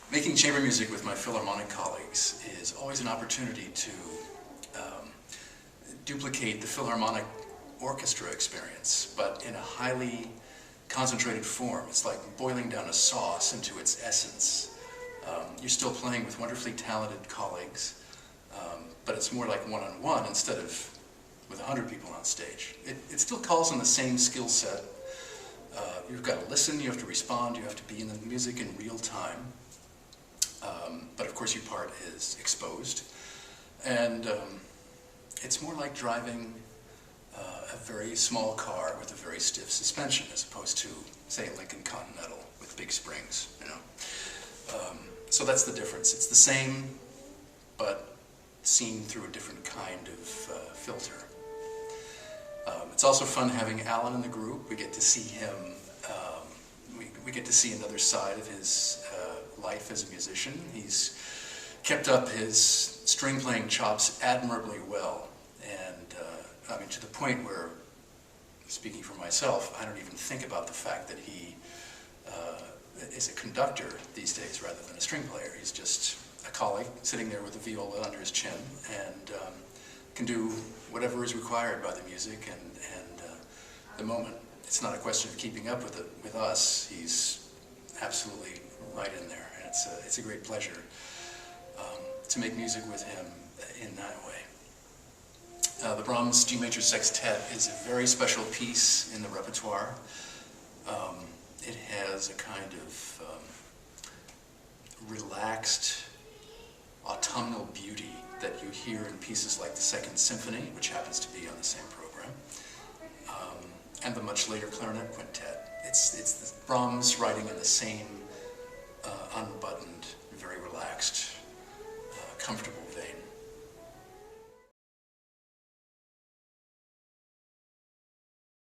Making chamber music with my Philharmonic colleagues is always an opportunity to duplicate the Philharmonic orchestra experience, but in a highly concentrated form. It's like boiling down a sauce into its essence. You're still playing with wonderfully talented colleagues, but it's more like one-on-one instead of with 100 people on stage. It still calls on the same skill set. You've got to listen, you have to respond, you have to be in the music in real time. But of course your part is exposed. And it's more like driving a very small car with a very stiff suspension as opposed to, say, a Lincoln Continental with big springs, you know. So that's the difference. It's the same, but seen through a different kind of filter. It's also fun having Alan in the group. We get to see him, we get to see another side of his life as a musician. He's kept up his string playing chops admirably well, and I mean, to the point where, speaking for myself, I don't even think about the fact that he is a conductor these days rather than a string player. He's just a colleague sitting there with a viola under his chin and can do whatever is required by the music and the moment. It's not a question of keeping up with us. He's absolutely right in there, and it's a great pleasure to make music with him in that way. The Brahms G Major Sextet is a very special piece in the repertoire. It has a kind of relaxed autumnal beauty that you hear in pieces like the Second Symphony, which happens to be on the same program, and the much later Clarinet Quintet. It's Brahms writing in the same unbuttoned, very relaxed, comfortable